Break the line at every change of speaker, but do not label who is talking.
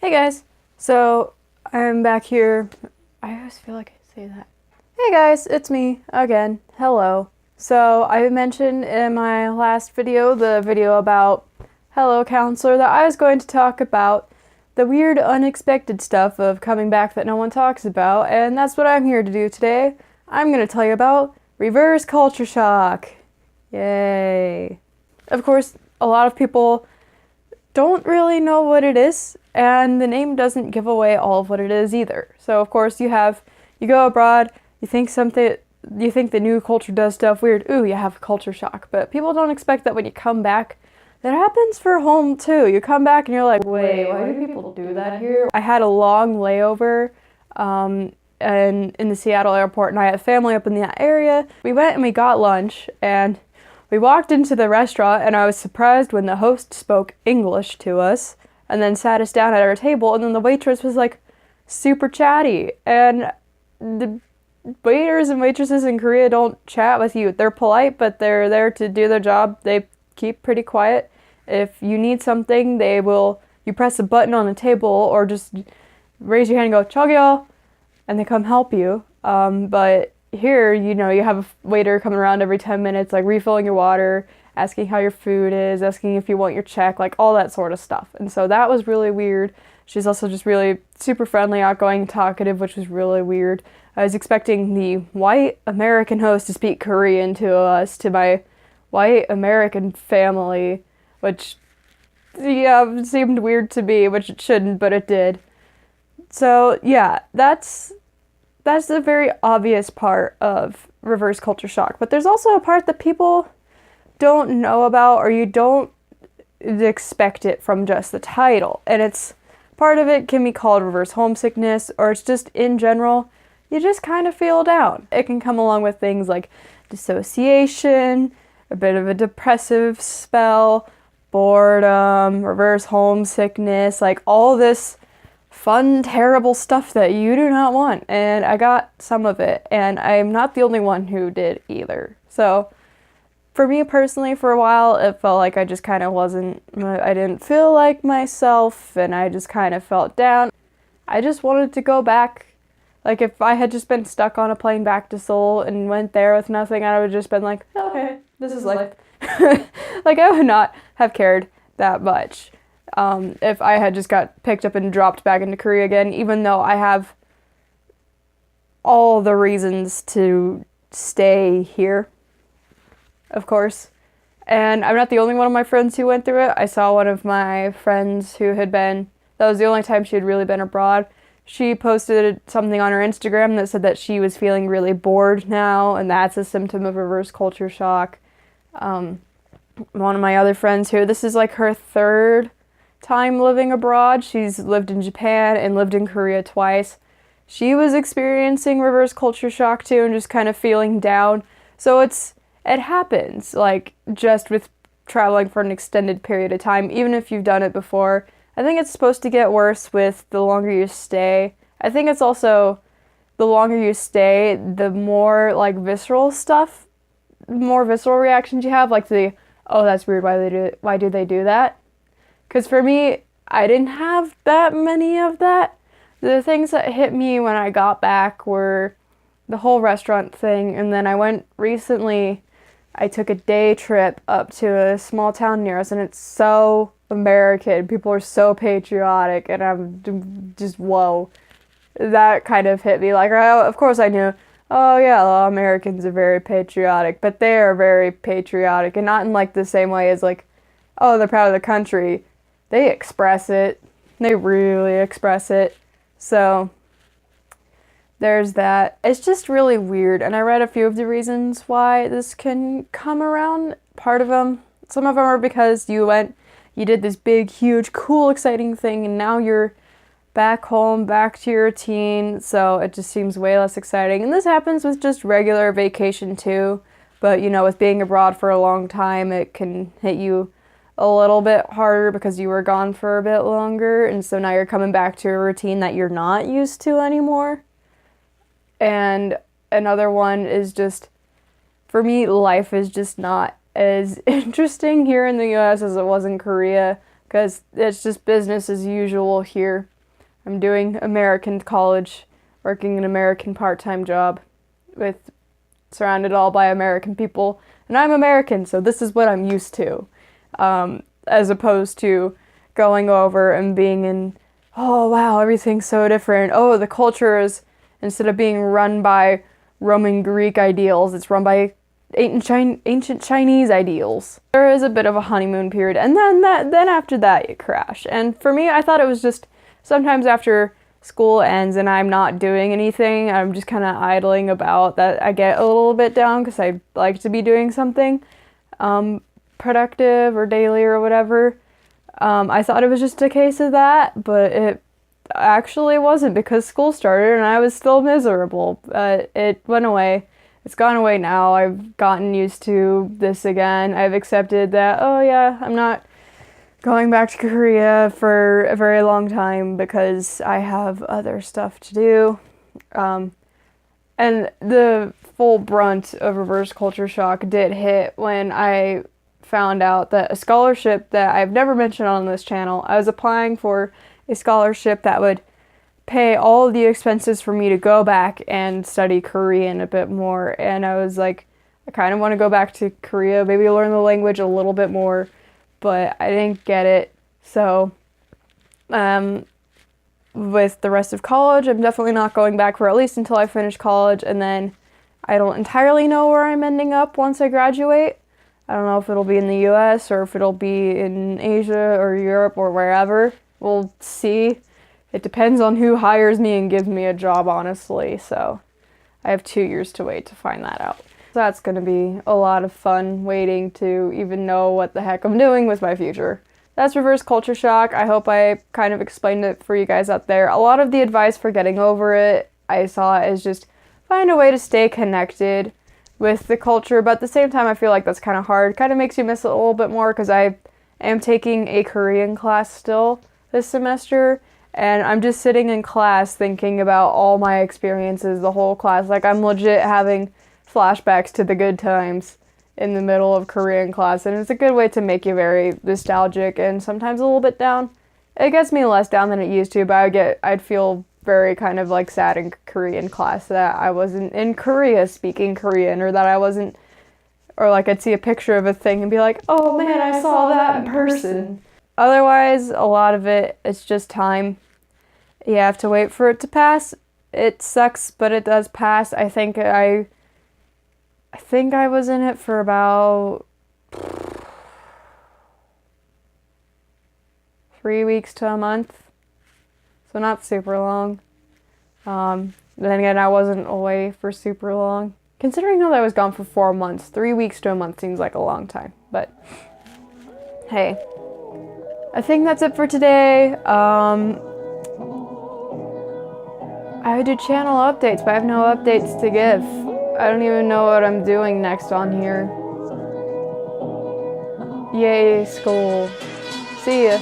Hey guys, so I'm back here. I always feel like I say that. Hey guys, it's me again. Hello. So I mentioned in my last video, the video about Hello Counselor, that I was going to talk about the weird, unexpected stuff of coming back that no one talks about, and that's what I'm here to do today. I'm going to tell you about reverse culture shock. Yay. Of course, a lot of people don't really know what it is, and the name doesn't give away all of what it is either. So of course you go abroad, you think the new culture does stuff weird, ooh, you have culture shock. But people don't expect that when you come back. That happens for home too. You come back and you're like, wait, why do people do that here? I had a long layover and in the Seattle airport, and I had family up in that area. We went and we got lunch, and we walked into the restaurant, and I was surprised when the host spoke English to us and then sat us down at our table, and then the waitress was like super chatty. And the waiters and waitresses in Korea don't chat with you. They're polite, but they're there to do their job. They keep pretty quiet. If you need something, you press a button on the table or just raise your hand and go, "저기요," and they come help you. But here, you have a waiter coming around every 10 minutes, like refilling your water, asking how your food is, asking if you want your check, like all that sort of stuff. And so that was really weird. She's also just really super friendly, outgoing, talkative, which was really weird. I was expecting the white American host to speak Korean to my white American family, which, yeah, seemed weird to me, which it shouldn't, but it did. So, yeah, that's a very obvious part of reverse culture shock. But there's also a part that people don't know about, or you don't expect it from just the title. And part of it can be called reverse homesickness, or it's just in general, you just kind of feel down. It can come along with things like dissociation, a bit of a depressive spell, boredom, reverse homesickness, like all this fun, terrible stuff that you do not want. And I got some of it, and I'm not the only one who did either. So for me personally, for a while, it felt like I just kind of I didn't feel like myself, and I just kind of felt down. I just wanted to go back. Like, if I had just been stuck on a plane back to Seoul and went there with nothing, I would have just been like, okay, this is life. Like, I would not have cared that much if I had just got picked up and dropped back into Korea again, even though I have all the reasons to stay here, of course. And I'm not the only one of my friends who went through it. I saw one of my friends that was the only time she had really been abroad. She posted something on her Instagram that said that she was feeling really bored now, and that's a symptom of reverse culture shock. One of my other friends this is like her third time living abroad. She's lived in Japan and lived in Korea twice. She was experiencing reverse culture shock too, and just kind of feeling down. So it happens, like, just with traveling for an extended period of time, even if you've done it before. I think it's supposed to get worse with the longer you stay. I think it's also the longer you stay, the more like visceral reactions you have, like oh, that's weird, why do they do that? Because for me, I didn't have that many of that. The things that hit me when I got back were the whole restaurant thing, and then I took a day trip up to a small town near us, and it's so American. People are so patriotic, and I'm just, whoa. That kind of hit me. Like, of course I knew, oh yeah, well, Americans are very patriotic, but they are very patriotic, and not in like the same way as like, oh, they're proud of the country. They express it. They really express it. So there's that. It's just really weird, and I read a few of the reasons why this can come around. Some of them are because you did this big, huge, cool, exciting thing, and now you're back home, back to your routine, so it just seems way less exciting. And this happens with just regular vacation too, but with being abroad for a long time, it can hit you a little bit harder because you were gone for a bit longer, and so now you're coming back to a routine that you're not used to anymore. And another one is just, for me, life is just not as interesting here in the US as it was in Korea, because it's just business as usual here. I'm doing American college, working an American part-time job with surrounded all by American people. And I'm American, so this is what I'm used to. As opposed to going over and being in, oh wow, everything's so different. Oh, the culture is, instead of being run by Roman Greek ideals, it's run by ancient Chinese ideals. There is a bit of a honeymoon period, and then after that you crash. And for me, I thought it was just sometimes after school ends and I'm not doing anything, I'm just kind of idling about, that I get a little bit down because I like to be doing something productive or daily or whatever. I thought it was just a case of that, but it actually wasn't, because school started and I was still miserable. It went away. It's gone away now. I've gotten used to this again. I've accepted that, oh yeah, I'm not going back to Korea for a very long time because I have other stuff to do. And the full brunt of reverse culture shock did hit when I found out that a scholarship that I've never mentioned on this channel, I was applying for a scholarship that would pay all of the expenses for me to go back and study Korean a bit more. And I was like, I kind of want to go back to Korea, maybe learn the language a little bit more, but I didn't get it. So with the rest of college, I'm definitely not going back for at least until I finish college, and then I don't entirely know where I'm ending up once I graduate. I don't know if it'll be in the US or if it'll be in Asia or Europe or wherever. We'll see. It depends on who hires me and gives me a job, honestly. So I have 2 years to wait to find that out. So that's going to be a lot of fun waiting to even know what the heck I'm doing with my future. That's reverse culture shock. I hope I kind of explained it for you guys out there. A lot of the advice for getting over it, I saw as just find a way to stay connected with the culture, but at the same time I feel like that's kind of hard. Kind of makes you miss it a little bit more, because I am taking a Korean class still this semester, and I'm just sitting in class thinking about all my experiences, the whole class. Like, I'm legit having flashbacks to the good times in the middle of Korean class, and it's a good way to make you very nostalgic and sometimes a little bit down. It gets me less down than it used to, but I'd feel very kind of like sad in Korean class that I wasn't in Korea speaking Korean, or that I wasn't, or like I'd see a picture of a thing and be like, oh man, I saw that in person. Otherwise, a lot of it, it's just time. You have to wait for it to pass. It sucks, but it does pass. I think I was in it for about 3 weeks to a month. So not super long. Then again, I wasn't away for super long. Considering that I was gone for 4 months, 3 weeks to a month seems like a long time. But hey, I think that's it for today. I would do channel updates, but I have no updates to give. I don't even know what I'm doing next on here. Yay, school. See ya.